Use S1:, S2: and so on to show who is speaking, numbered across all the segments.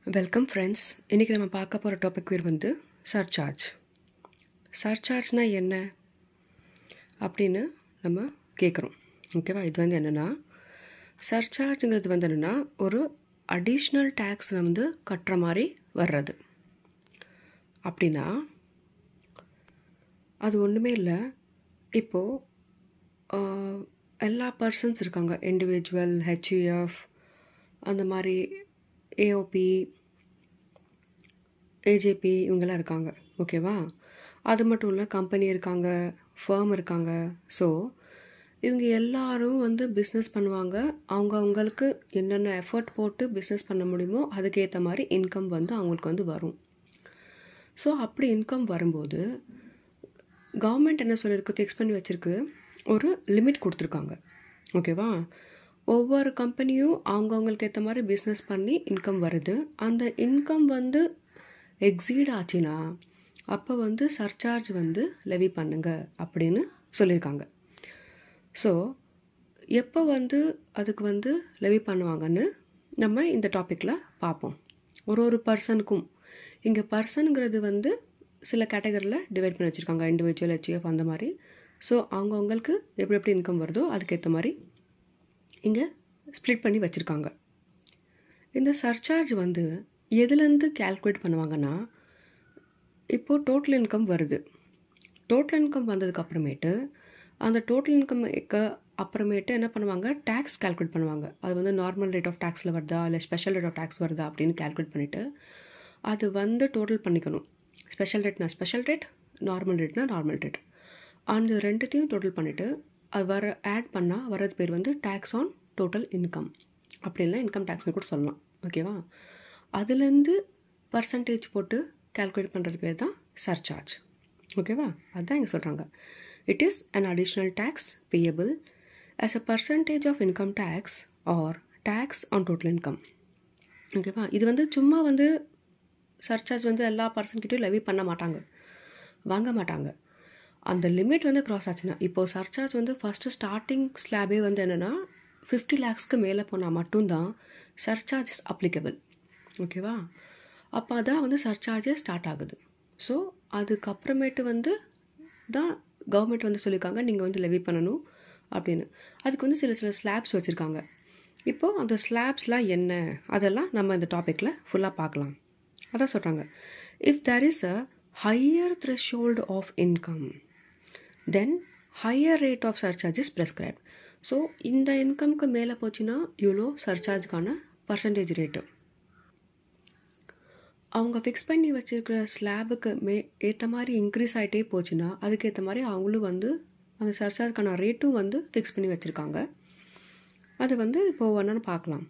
S1: Welcome friends. இன்றைக்கி நம்ம பார்க்க போகிற டாபிக் பேர் வந்து சர்சார்ஜ். சர்சார்ஜ்னால் என்ன அப்படின்னு நம்ம கேட்குறோம். ஓகேவா? இது வந்து என்னென்னா, சர்சார்ஜுங்கிறது வந்து என்னென்னா ஒரு அடிஷ்னல் டேக்ஸ் வந்து கட்டுற மாதிரி வர்றது. அப்படின்னா அது ஒன்றுமே இல்லை. இப்போது எல்லா பர்சன்ஸ் இருக்காங்க, இண்டிவிஜுவல், ஹெச்யூஎஃப், அந்த மாதிரி ஏஓபி, ஏஜேபி, இவங்கெல்லாம் இருக்காங்க. ஓகேவா? அது மட்டும் இல்லை, கம்பெனி இருக்காங்க, ஃபர்ம் இருக்காங்க. ஸோ இவங்க எல்லாரும் வந்து பிஸ்னஸ் பண்ணுவாங்க. அவங்களுக்கு என்னென்ன எஃபர்ட் போட்டு பிஸ்னஸ் பண்ண முடியுமோ அதுக்கேற்ற மாதிரி இன்கம் வந்து அவங்களுக்கு வந்து வரும். ஸோ அப்படி இன்கம் வரும்போது கவர்மெண்ட் என்ன சொல்லியிருக்கு, ஃபிக்ஸ் பண்ணி வச்சுருக்கு, ஒரு லிமிட் கொடுத்துருக்காங்க. ஓகேவா? ஒவ்வொரு கம்பெனியும் அவங்கவுங்களுக்கு ஏற்ற மாதிரி பிஸ்னஸ் பண்ணி இன்கம் வருது. அந்த இன்கம் வந்து எக்ஸீட் ஆச்சுன்னா அப்போ வந்து சர்சார்ஜ் வந்து லெவி பண்ணுங்க அப்படின்னு சொல்லியிருக்காங்க. ஸோ எப்போ வந்து அதுக்கு வந்து லெவி பண்ணுவாங்கன்னு நம்ம இந்த டாப்பிக்கில் பார்ப்போம். ஒரு பர்சனுக்கும், இங்கே பர்சனுங்கிறது வந்து சில கேட்டகரியில் டிவைட் பண்ணி வச்சுருக்காங்க, இண்டிவிஜுவல், ஹெச்எஃப், அந்த மாதிரி. ஸோ அவங்கவுங்களுக்கு எப்படி எப்படி இன்கம் வருதோ அதுக்கேற்ற மாதிரி இங்கே ஸ்ப்ளிட் பண்ணி வச்சுருக்காங்க. இந்த சர்சார்ஜ் வந்து எதுலேருந்து கேல்குலேட் பண்ணுவாங்கன்னா, இப்போது டோட்டல் இன்கம் வருது. டோட்டல் இன்கம் வந்ததுக்கு அப்புறமேட்டு அந்த டோட்டல் இன்கம்க்கு அப்புறமேட்டு என்ன பண்ணுவாங்க, டேக்ஸ் கால்குலேட் பண்ணுவாங்க. அது வந்து நார்மல் ரேட் ஆஃப் டேக்ஸில் வருதா இல்லை ஸ்பெஷல் ரேட் ஆஃப் டேக்ஸ் வருதா அப்படின்னு கால்குலேட் பண்ணிவிட்டு அது வந்து டோட்டல் பண்ணிக்கணும். ஸ்பெஷல் ரேட்னா ஸ்பெஷல் ரேட், நார்மல் ரேட்னா நார்மல் ரேட், அந்த ரெண்டுத்தையும் டோட்டல் பண்ணிவிட்டு அது ஆட் பண்ணால் வரது பேர் வந்து டேக்ஸ் ஆன் டோட்டல் இன்கம். அப்படின்னா இன்கம் டேக்ஸ்னு கூட சொல்லலாம். ஓகேவா? அதுலேருந்து பர்சன்டேஜ் போட்டு கால்குலேட் பண்ணுறது பேர் தான் சர்சார்ஜ். ஓகேவா? அதுதான் இங்கே சொல்கிறாங்க. It is an additional tax payable as a percentage of income tax or tax on total income. ஓகேவா? இது வந்து சும்மா வந்து சர்சார்ஜ் வந்து எல்லா பர்சன்கிட்டையும் லெவி பண்ண மாட்டாங்க, வாங்க மாட்டாங்க. அந்த லிமிட் வந்து க்ராஸ் ஆச்சுன்னா, இப்போது சர்சார்ஜ் வந்து ஃபஸ்ட்டு ஸ்டார்டிங் ஸ்லாபே வந்து என்னென்னா 50 lakhsக்கு மேலே போனால் மட்டும்தான் சர்சார்ஜ் இஸ் அப்ளிகபிள். ஓகேவா? அப்போ அதான் வந்து சர்சார்ஜே ஸ்டார்ட் ஆகுது. ஸோ அதுக்கப்புறமேட்டு வந்து தான் கவர்மெண்ட் வந்து சொல்லியிருக்காங்க நீங்கள் வந்து லெவி பண்ணணும் அப்படின்னு. அதுக்கு வந்து சில ஸ்லாப்ஸ் வச்சுருக்காங்க. இப்போது அந்த ஸ்லாப்ஸ்லாம் என்ன, அதெல்லாம் நம்ம இந்த டாப்பிக்கில் ஃபுல்லாக பார்க்கலாம். அதான் சொல்கிறாங்க, if there is a higher threshold of income then higher rate of surcharge is prescribed. So இந்த இன்கம்க்கு மேலே போச்சுன்னா இவ்வளோ சர்சார்ஜுக்கான பர்சன்டேஜ் ரேட்டு அவங்க ஃபிக்ஸ் பண்ணி வச்சுருக்கிற ஸ்லாபுக்கு ஏற்ற மாதிரி இன்க்ரீஸ் ஆகிட்டே போச்சுன்னா அதுக்கேற்ற மாதிரி அவங்களும் வந்து அந்த சர்சார்ஜுக்கான ரேட்டும் வந்து ஃபிக்ஸ் பண்ணி வச்சுருக்காங்க. அது வந்து இப்போது என்னென்னு பார்க்கலாம்.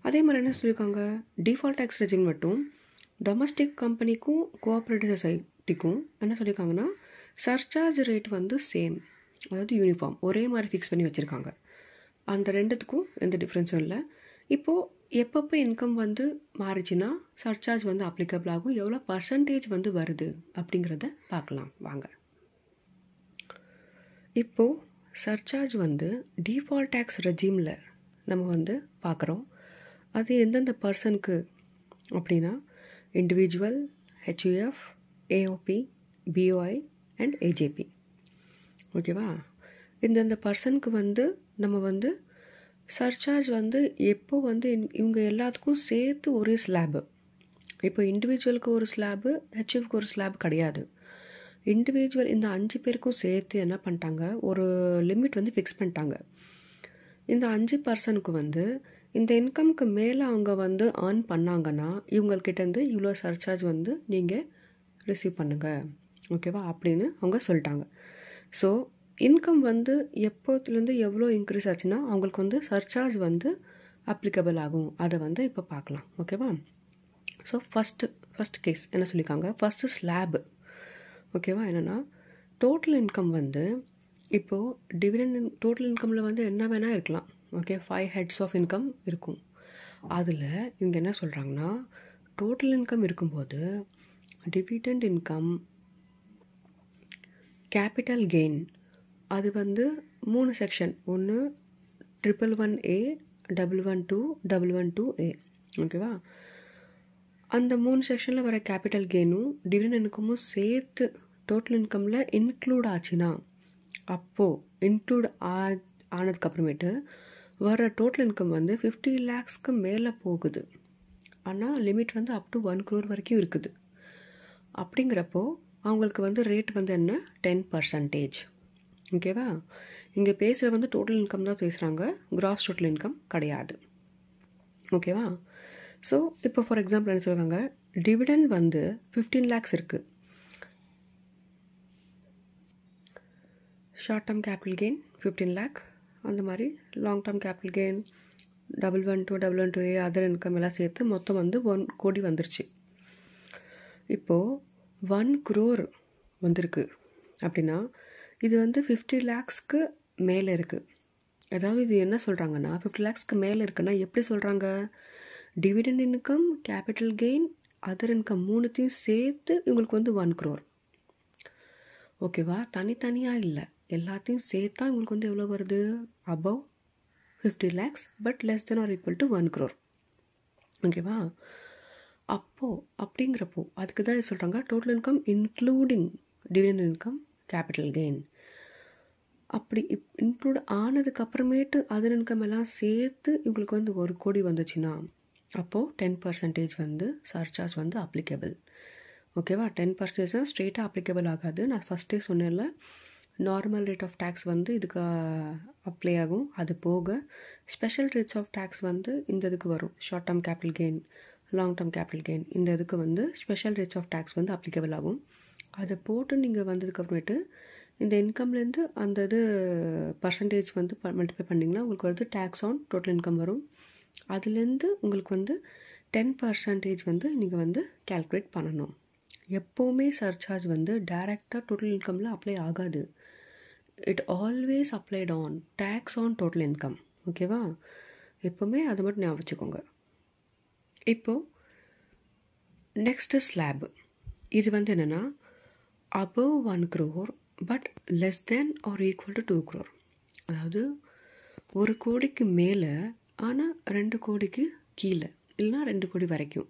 S1: அதே மாதிரி என்ன சொல்லியிருக்காங்க, டிஃபால்ட் டேக்ஸ் ரெஜிம் மட்டும் டொமஸ்டிக் கம்பெனிக்கும் கோஆப்ரேட்டிவ் சொசைட்டிக்கும் என்ன சொல்லியிருக்காங்கன்னா, சர்சார்ஜ் ரேட் வந்து சேம், அதாவது யூனிஃபார்ம், ஒரே மாதிரி ஃபிக்ஸ் பண்ணி வச்சுருக்காங்க. அந்த ரெண்டுத்துக்கும் எந்த டிஃப்ரென்ஸும் இல்லை. இப்போது எப்பப்போ இன்கம் வந்து மாறிச்சுன்னா சர்சார்ஜ் வந்து அப்ளிகபிள் ஆகும், எவ்வளோ பர்சன்டேஜ் வந்து வருது அப்படிங்கிறத பார்க்கலாம் வாங்க. இப்போது சர்சார்ஜ் வந்து டிஃபால்ட் டேக்ஸ் ரெஜிமில் நம்ம வந்து பார்க்குறோம். அது எந்தெந்த பர்சனுக்கு அப்படின்னா, individual, HUF, AOB, POI and AJP. ஓகேவா? இந்தந்த பர்சனுக்கு வந்து நம்ம வந்து சர்சார்ஜ் வந்து எப்போ வந்து இவங்க எல்லாத்துக்கும் சேர்த்து ஒரே ஸ்லாபு. இப்போ இண்டிவிஜுவலுக்கு ஒரு ஸ்லாபு, ஹெச்எஃப்க்கு ஒரு ஸ்லாப் கிடையாது. இண்டிவிஜுவல் இந்த 5 பேருக்கும் சேர்த்து என்ன பண்ணிட்டாங்க, ஒரு லிமிட் வந்து ஃபிக்ஸ் பண்ணிட்டாங்க. இந்த 5 பர்சனுக்கு வந்து இந்த இன்கம்க்கு மேலே அவங்க வந்து ஏர்ன் பண்ணாங்கன்னா இவங்கக்கிட்டேருந்து இவ்வளோ சர்சார்ஜ் வந்து நீங்கள் ரிசீவ் பண்ணுங்கள். ஓகேவா? அப்படின்னு அவங்க சொல்லிட்டாங்க. ஸோ இன்கம் வந்து எப்போத்துலேருந்து எவ்வளோ இன்க்ரீஸ் ஆச்சுன்னா அவங்களுக்கு வந்து சர்சார்ஜ் வந்து அப்ளிகபிள் ஆகும். அதை வந்து இப்போ பார்க்கலாம். ஓகேவா? ஸோ ஃபஸ்ட்டு கேஸ் என்ன சொல்லியிருக்காங்க, ஃபஸ்ட்டு ஸ்லாபு. ஓகேவா? என்னென்னா டோட்டல் இன்கம் வந்து இப்போது டிவிடெண்ட் டோட்டல் இன்கமில் வந்து என்ன வேணால் இருக்கலாம். ஓகே, 5 ஹெட்ஸ் ஆஃப் இன்கம் இருக்கும். அதில் இவங்க என்ன சொல்கிறாங்கன்னா, டோட்டல் இன்கம் இருக்கும்போது டிவிடெண்ட் இன்கம், கேபிட்டல் கெயின், அது வந்து 3 செக்ஷன், ஒன்று 111A, 112, 112A. ஓகேவா? அந்த 3 செக்ஷனில் வர கேபிட்டல் கெயினும் டிவிடெண்ட் இன்கமும் சேர்த்து டோட்டல் இன்கமில் இன்க்ளூட் ஆச்சுன்னா, அப்போது இன்க்ளூட் ஆனதுக்கப்புறமேட்டு வர டோட்டல் இன்கம் வந்து 50 lakhsக்கு மேலே போகுது. ஆனால் லிமிட் வந்து அப் டு 1 crore வரைக்கும் இருக்குது. அப்படிங்கிறப்போ அவங்களுக்கு வந்து ரேட் வந்து என்ன, 10%. ஓகேவா? இங்கே பேசுகிற வந்து டோட்டல் இன்கம் தான் பேசுகிறாங்க, கிராஸ் டோட்டல் இன்கம் கிடையாது. ஓகேவா? ஸோ இப்போ ஃபார் எக்ஸாம்பிள் என்ன சொல்கிறாங்க, டிவிடெண்ட் வந்து 15 lakhs இருக்குது. Short term capital gain 15 lakh, அந்த மாதிரி long term capital gain 112 other income எல்லாம் சேர்த்து மொத்தம் வந்து 1 கோடி வந்துருச்சு. இப்போது 1 crore வந்திருக்கு அப்படின்னா இது வந்து 50 lakhsக்கு மேலே இருக்குது. அதாவது இது என்ன சொல்கிறாங்கன்னா 50 lakhsக்கு மேலே இருக்குன்னா எப்படி சொல்கிறாங்க, dividend income, capital gain, other income மூணுத்தையும் சேர்த்து இவங்களுக்கு வந்து 1 crore. ஓகேவா? தனித்தனியாக இல்லை, எல்லாத்தையும் சேர்த்தா இவங்களுக்கு வந்து எவ்வளோ வருது, above 50 lakhs but less than or equal to 1 crore. ஓகேவா? அப்படிங்கிறப்போ அதுக்கு தான் சொல்கிறாங்க total income including dividend income, capital gain. அப்படி இன்க்ளூட் ஆனதுக்கப்புறமேட்டு அதர் இன்கம் எல்லாம் சேர்த்து இவங்களுக்கு வந்து 1 கோடி வந்துச்சுன்னா அப்போது 10% வந்து சர்சார்ஜ் வந்து அப்ளிகபிள். ஓகேவா? 10% தான் ஸ்ட்ரெயிட்டாக அப்ளிகபிள் ஆகாது. நான் ஃபஸ்ட்டே சொன்னேன்ல, நார்மல் ரேட் ஆஃப் டேக்ஸ் வந்து இதுக்கு அப்ளை ஆகும். அது போக ஸ்பெஷல் ரேட்ஸ் ஆஃப் டேக்ஸ் வந்து இந்த இதுக்கு வரும். Short term capital gain, long term capital gain, இந்த இதுக்கு வந்து ஸ்பெஷல் ரேட்ஸ் ஆஃப் டேக்ஸ் வந்து அப்ளிகபிள் ஆகும். அதை போட்டு நீங்கள் வந்ததுக்கப்புறமேட்டு இந்த இன்கம்லேருந்து அந்த இது பர்சன்டேஜ் வந்து மல்டிப்ளை பண்ணிங்கன்னா உங்களுக்கு வந்து டேக்ஸ் ஆன் டோட்டல் இன்கம் வரும். அதுலேருந்து உங்களுக்கு வந்து 10% வந்து நீங்கள் வந்து கேல்குலேட் பண்ணணும். எப்போவுமே சர்சார்ஜ் வந்து டைரெக்டாக டோட்டல் இன்கமில் அப்ளை ஆகாது. It always applied on tax on total income. ஓகேவா? எப்போவுமே அதை மட்டும் ஞாபகம் வச்சுக்கோங்க. இப்போது நெக்ஸ்ட்டு ஸ்லாப். இது வந்து என்னென்னா above 1 crore but less than or equal to 2 crore. அதாவது 1 கோடிக்கு மேலே ஆனால் 2 கோடிக்கு கீழே, இல்லைனா 2 கோடி வரைக்கும்.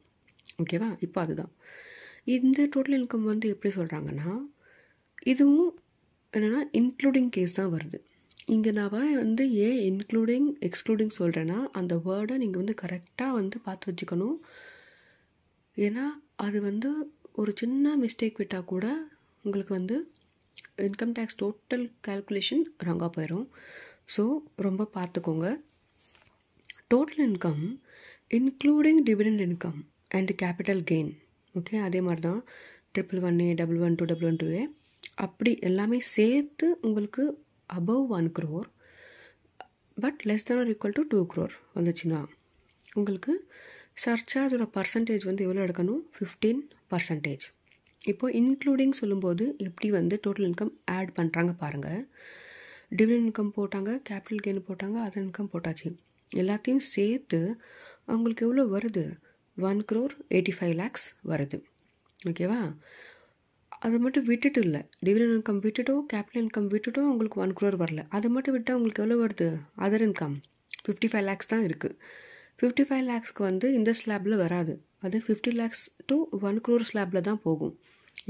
S1: ஓகேவா? இப்போ அதுதான் இந்த டோட்டல் இன்கம் வந்து எப்படி சொல்கிறாங்கன்னா, இதுவும் என்னென்னா இன்க்ளூடிங் கேஸ் தான் வருது. இங்கே நான் வந்து ஏன் இன்க்ளூடிங் எக்ஸ்க்ளூடிங் சொல்கிறேன்னா, அந்த வேர்டை நீங்கள் வந்து கரெக்டாக வந்து பார்த்து வச்சுக்கணும். ஏன்னா அது வந்து ஒரு சின்ன மிஸ்டேக் விட்டால் கூட உங்களுக்கு வந்து இன்கம் டேக்ஸ் டோட்டல் கால்குலேஷன் ராங்காக போயிடும். ஸோ ரொம்ப பார்த்துக்கோங்க. Total income including dividend income and capital gain. Okay, அதே மாதிரி தான் 111A, 112, 112A அப்படி எல்லாமே சேர்த்து உங்களுக்கு above 1 crore but less than or equal to 2 crore வந்துச்சுன்னா உங்களுக்கு சர்சார்ஜோட பர்சன்டேஜ் வந்து எவ்வளோ எடுக்கணும், 15%. இப்போது இன்க்ளூடிங் சொல்லும்போது எப்படி வந்து டோட்டல் இன்கம் ஆட் பண்ணுறாங்க பாருங்கள். டிவிடெண்ட் இன்கம் போட்டாங்க, கேபிட்டல் கெயின் போட்டாங்க, அதர் இன்கம் போட்டாச்சு. எல்லாத்தையும் சேர்த்து அவங்களுக்கு எவ்வளோ வருது, 1 crore 85 lakhs வருது. ஓகேவா? அதை மட்டும் விட்டுட்டு இல்லை, டிவிடெண்ட் இன்கம் விட்டுட்டோ கேபிட்டல் இன்கம் விட்டுட்டோ உங்களுக்கு 1 crore வரல. அதை மட்டும் விட்டால் உங்களுக்கு எவ்வளோ வருது, அதர் இன்கம் 55 lakhs தான் இருக்குது. 55 lakhsக்கு வந்து இந்த ஸ்லாபில் வராது, அது 50 lakhs to 1 crore ஸ்லாபில் தான் போகும்.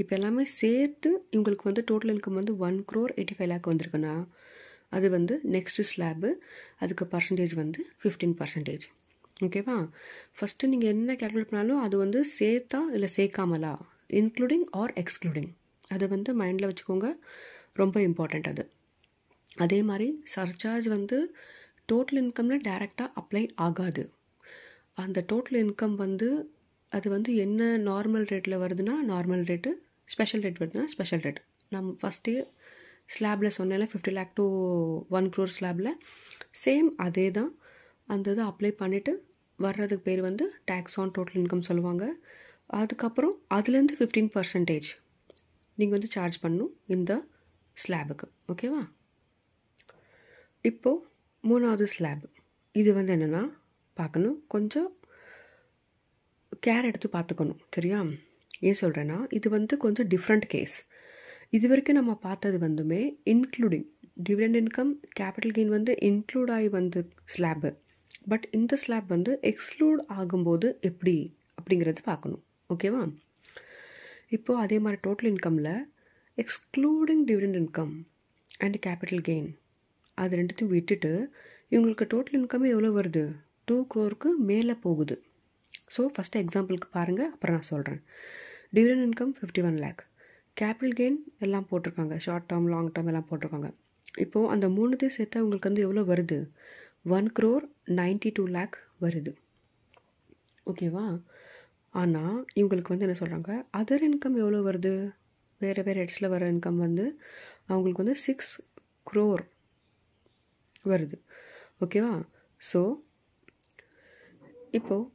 S1: இப்போ எல்லாமே சேர்த்து இவங்களுக்கு வந்து டோட்டல் இன்கம் வந்து 1 crore 85 lakh வந்திருக்குன்னா அது வந்து நெக்ஸ்ட் ஸ்லாபு, அதுக்கு பர்சன்டேஜ் வந்து 15%. ஓகேவா? ஃபஸ்ட்டு நீங்கள் என்ன கேல்குலேட் பண்ணாலும் அது வந்து சேர்த்தா இல்லை சேர்க்காமலா, இன்க்ளூடிங் ஆர் எக்ஸ்க்ளூடிங், அதை வந்து மைண்டில் வச்சுக்கோங்க, ரொம்ப இம்பார்ட்டண்ட் அது. அதே மாதிரி சர்சார்ஜ் வந்து டோட்டல் இன்கமில் டைரெக்டாக அப்ளை ஆகாது. அந்த டோட்டல் இன்கம் வந்து அது வந்து என்ன நார்மல் ரேட்டில் வருதுன்னா நார்மல் ரேட்டு, ஸ்பெஷல் ரேட் வருதுன்னா ஸ்பெஷல் ரேட். நம்ம ஃபஸ்ட்டே ஸ்லாபில் சொன்னேன்ல 50 lakh to 1 crore ஸ்லாபில் சேம் அதே தான். அந்த இதை அப்ளை பண்ணிவிட்டு வர்றதுக்கு பேர் வந்து டேக்ஸ் ஆன் டோட்டல் இன்கம் சொல்லுவாங்க. அதுக்கப்புறம் அதுலேருந்து 15% நீங்கள் வந்து சார்ஜ் பண்ணணும் இந்த ஸ்லாபுக்கு. ஓகேவா? இப்போது 3வது ஸ்லாப். இது வந்து என்னென்னா பார்க்கணும், கொஞ்சம் கேர் எடுத்து பார்த்துக்கணும். சரியா? ஏன் சொல்கிறேன்னா இது வந்து கொஞ்சம் டிஃப்ரெண்ட் கேஸ். இது வரைக்கும் நம்ம பார்த்தது வந்துமே including dividend income, capital gain வந்து இன்க்ளூட் ஆகி வந்து ஸ்லாபு. பட் இந்த ஸ்லாப் வந்து எக்ஸ்க்ளூட் ஆகும்போது எப்படி அப்படிங்கிறது பார்க்கணும். ஓகேவா? இப்போது அதே மாதிரி டோட்டல் இன்கமில் excluding dividend income and capital gain அது ரெண்டுத்தையும் விட்டுட்டு இவங்களுக்கு டோட்டல் இன்கமே எவ்வளோ வருது? 2 crore மேலே போகுது. ஸோ ஃபஸ்ட்டு எக்ஸாம்பிளுக்கு பாருங்கள், அப்புறம் நான் சொல்கிறேன். Dividend income 51 lakh, capital gain எல்லாம் போட்டிருக்காங்க, ஷார்ட் டேர்ம் லாங் டேர்ம் எல்லாம் போட்டிருக்காங்க. இப்போது அந்த மூணுத்தையும் சேர்த்தா உங்களுக்கு வந்து எவ்வளோ வருது? 1,92 lakh வருது. ஓகேவா? ஆனால் இவங்களுக்கு வந்து என்ன சொல்கிறாங்க, அதர் இன்கம் எவ்வளோ வருது? வேறு வேறு இடத்துல வர இன்கம் வந்து அவங்களுக்கு வந்து 6 crore வருது. ஓகேவா? ஸோ இப்போது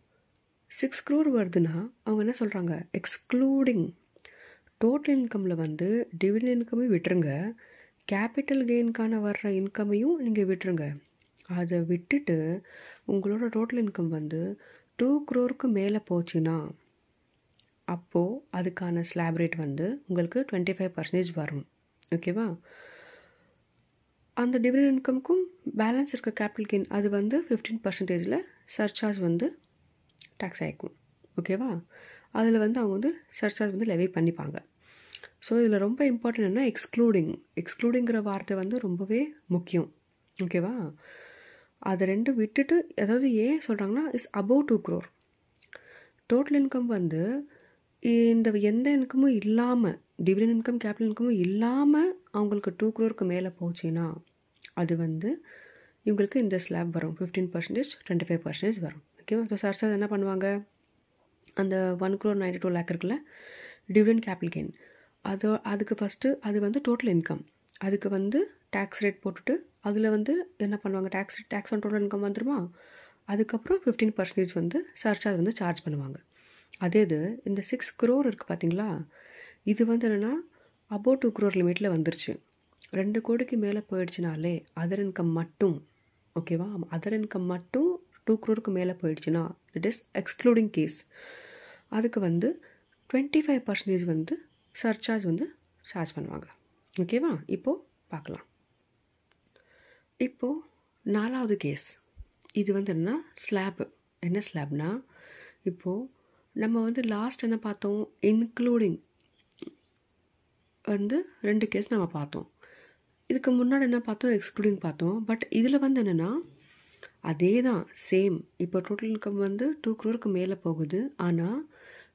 S1: 6 crore வருதுன்னா அவங்க என்ன சொல்கிறாங்க, எக்ஸ்க்ளூடிங் டோட்டல் இன்கமில் வந்து டிவிடெண்ட் இன்கமே விட்டுருங்க, கேபிட்டல் கெயின்கான வர்ற இன்கமையும் நீங்கள் விட்டுருங்க. அதை விட்டுட்டு உங்களோட டோட்டல் இன்கம் வந்து 2 crore மேலே போச்சுன்னா அப்போது அதுக்கான ஸ்லாப் ரேட் வந்து உங்களுக்கு 25% வரும். ஓகேவா? அந்த டிவிடெண்ட் இன்கம்க்கும் பேலன்ஸ் இருக்க கேபிட்டல் கெயின் அது வந்து 15% சர்சார்ஜ் வந்து டேக்ஸ் ஆகிக்கும். ஓகேவா? அதில் வந்து அவங்க வந்து சர்சார்ஜ் வந்து லெவி பண்ணிப்பாங்க. ஸோ இதில் ரொம்ப இம்பார்ட்டன்ட் என்ன, எக்ஸ்க்ளூடிங்கிற வார்த்தை வந்து ரொம்பவே முக்கியம். ஓகேவா? அதை ரெண்டும் விட்டுட்டு, அதாவது ஏன் சொல்கிறாங்கன்னா is above 2 crore. Total income வந்து இந்த எந்த இன்கமும் இல்லாமல், டிவிடெண்ட் இன்கம் கேபிட்டல் இன்கமும் இல்லாமல் அவங்களுக்கு 2 crore மேலே போச்சுன்னா அது வந்து இவங்களுக்கு இந்த ஸ்லாப் வரும், 15%, 25% வரும். ஓகேவா? ஸோ சர்சார்ஜ் என்ன பண்ணுவாங்க, அந்த 1,92 lakh இருக்குல்ல, டிவிடெண்ட் கேபிட்டல் கெயின் அதுக்கு ஃபஸ்ட்டு அது வந்து டோட்டல் இன்கம், அதுக்கு வந்து டேக்ஸ் ரேட் போட்டுட்டு அதில் வந்து என்ன பண்ணுவாங்க, டேக்ஸ் ஆன் டோட்டல் இன்கம் வந்துடுமா, அதுக்கப்புறம் 15% வந்து சர்சார்ஜ் வந்து சார்ஜ் பண்ணுவாங்க. அதே இது இந்த 6 crore இருக்குது பார்த்தீங்களா, இது வந்து என்னென்னா அபோவ் 2 crore லிமிட்டில் வந்துருச்சு. 2 கோடிக்கு மேலே போயிடுச்சுனாலே அதர் இன்கம் மட்டும், ஓகேவா, அதர் இன்கம் மட்டும் 2 crore மேலே போயிடுச்சுன்னா இட் இஸ் எக்ஸ்க்ளூடிங் கேஸ். அதுக்கு வந்து 25% வந்து சர்சார்ஜ் வந்து சார்ஜ் பண்ணுவாங்க. ஓகேவா? இப்போது பார்க்கலாம். இப்போது 4வது கேஸ், இது வந்து என்னென்னா ஸ்லாப்பு. என்ன ஸ்லாப்னா, இப்போது நம்ம வந்து லாஸ்ட் என்ன பார்த்தோம், இன்க்ளூடிங் வந்து 2 கேஸ் நம்ம பார்த்தோம். இதுக்கு முன்னாடி என்ன பார்த்தோம், எக்ஸ்க்ளூடிங் பார்த்தோம். பட் இதில் வந்து என்னென்னா அதே தான் சேம். இப்போ டோட்டல் இன்கம் வந்து 2 crore மேலே போகுது. ஆனால்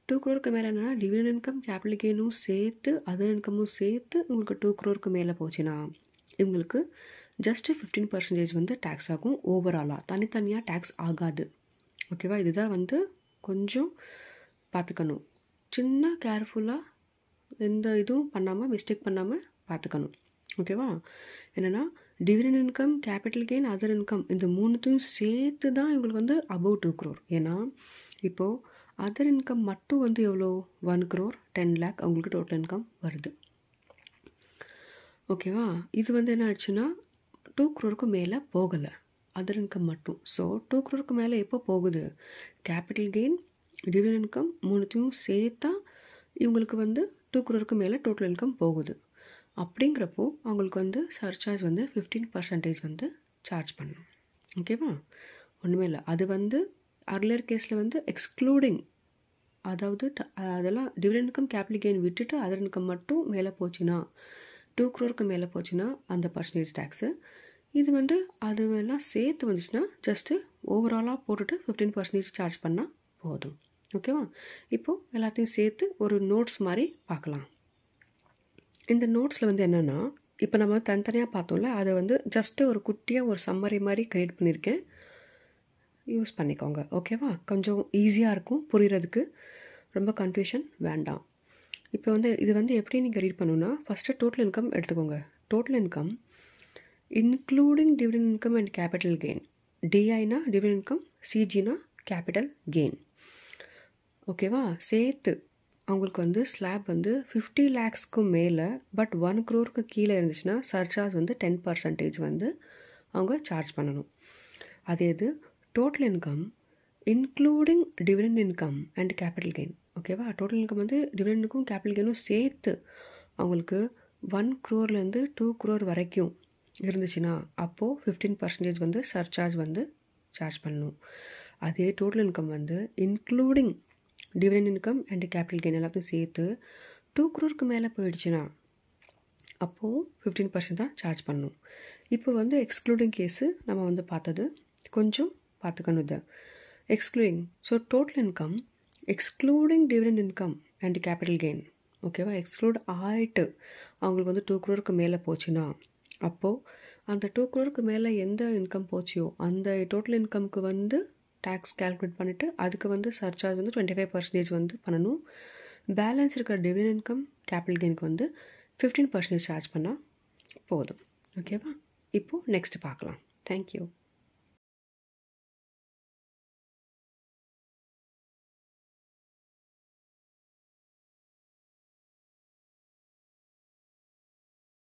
S1: 2 crore மேலே என்னென்னா டிவிடெண்ட் இன்கம் கேபிட்டல் கெயினும் சேர்த்து அதர் இன்கமும் சேர்த்து உங்களுக்கு 2 crore மேலே போச்சுன்னா இவங்களுக்கு ஜஸ்ட்டு 15% வந்து டேக்ஸ் ஆகும். ஓவராலாக தனித்தனியாக டேக்ஸ் ஆகாது. ஓகேவா? இதுதான் வந்து கொஞ்சம் பார்த்துக்கணும், சின்ன கேர்ஃபுல்லாக எந்த இதுவும் பண்ணாமல், மிஸ்டேக் பண்ணாமல் பார்த்துக்கணும். ஓகேவா? என்னென்னா dividend income capital gain other income இந்த மூணுத்தையும் சேர்த்து தான் இவங்களுக்கு வந்து அபவ் 2 crore. ஏன்னா இப்போது அதர் இன்கம் மட்டும் வந்து எவ்வளோ, 1 crore 10 lakh அவங்களுக்கு டோட்டல் இன்கம் வருது. ஓகேவா? இது வந்து என்ன ஆயிடுச்சுன்னா 2 crore மேலே போகலை, அதர் இன்கம் மட்டும். ஸோ 2 crore மேலே எப்போ போகுது, கேபிட்டல் கெயின் டிவிடெண்ட் இன்கம் மூணுத்தையும் சேர்த்தா இவங்களுக்கு வந்து 2 crore மேலே டோட்டல் இன்கம் போகுது. அப்படிங்கிறப்போ அவங்களுக்கு வந்து சர்சார்ஜ் வந்து 15% வந்து சார்ஜ் பண்ணணும். ஓகேவா? ஒன்றுமே இல்லை. அது வந்து அர்லியர் கேஸில் வந்து எக்ஸ்க்ளூடிங், அதாவது அதெல்லாம் டிவிடெண்ட் இன்கம் கேபிட்டல் கெயின் விட்டுட்டு அதர் இன்கம் மட்டும் மேலே போச்சுன்னா 2 crore மேலே போச்சுன்னா அந்த பர்சன்டேஜ் டேக்ஸு. இது வந்து அது எல்லாம் சேர்த்து வந்துச்சுன்னா ஜஸ்ட்டு ஓவராலாக போட்டுட்டு 15% சார்ஜ் பண்ணால் போதும். ஓகேவா? இப்போது எல்லாத்தையும் சேர்த்து ஒரு நோட்ஸ் மாதிரி பார்க்கலாம். இந்த நோட்ஸில் வந்து என்னென்னா, இப்போ நம்ம தனித்தனியாக பார்த்தோம்ல, அதை வந்து ஜஸ்ட்டு ஒரு குட்டியாக ஒரு சம்மரி மாதிரி க்ரியேட் பண்ணியிருக்கேன், யூஸ் பண்ணிக்கோங்க. ஓகேவா? கொஞ்சம் ஈஸியாக இருக்கும் புரிகிறதுக்கு, ரொம்ப கன்ஃபியூஷன் வேண்டாம். இப்போ வந்து இது வந்து எப்படி நீங்கள் ரீட் பண்ணணுன்னா, ஃபஸ்ட்டு டோட்டல் இன்கம் எடுத்துக்கோங்க. Total income including dividend income and capital gain. டிஐனா டிவிடெண்ட் இன்கம், சிஜினா கேபிட்டல் கெயின். ஓகேவா? சேர்த்து அவங்களுக்கு வந்து ஸ்லாப் வந்து 50 lakhsக்கு மேலே பட் 1 crore கீழே இருந்துச்சுன்னா சர்சார்ஜ் வந்து 10% வந்து அவங்க சார்ஜ் பண்ணணும். அதே இது total income including dividend income and capital gain. ஓகேவா? டோட்டல் இன்கம் வந்து டிவிடெண்டுக்கும் கேபிட்டல் கெயினும் சேர்த்து அவங்களுக்கு 1 crore 2 crore வரைக்கும் இருந்துச்சுன்னா அப்போது 15% வந்து சர்சார்ஜ் வந்து சார்ஜ் பண்ணணும். அதே டோட்டல் இன்கம் வந்து including dividend income and capital gain எல்லாத்தையும் சேர்த்து 2 crore மேலே போயிடுச்சுன்னா அப்போது 15% தான் சார்ஜ் பண்ணணும். இப்போ வந்து எக்ஸ்க்ளூடிங் கேஸு நம்ம வந்து பார்த்தது கொஞ்சம் பார்த்துக்கணும். இது excluding. So total income excluding dividend income and capital gain, ஓகேவா, எக்ஸ்க்ளூட் ஆகிட்டு அவங்களுக்கு வந்து 2 crore மேலே போச்சுன்னா அப்போது அந்த 2 crore மேலே எந்த இன்கம் போச்சியோ அந்த டோட்டல் இன்கம்க்கு வந்து டேக்ஸ் கால்குலேட் பண்ணிவிட்டு அதுக்கு வந்து சர்சார்ஜ் வந்து 25% வந்து பண்ணணும். பேலன்ஸ் இருக்கிற டிவிடெண்ட் இன்கம் கேபிட்டல் கெயினுக்கு வந்து 15% சார்ஜ் பண்ணால் போதும். ஓகேவா, இப்போது நெக்ஸ்ட் பார்க்கலாம். தேங்க்யூ.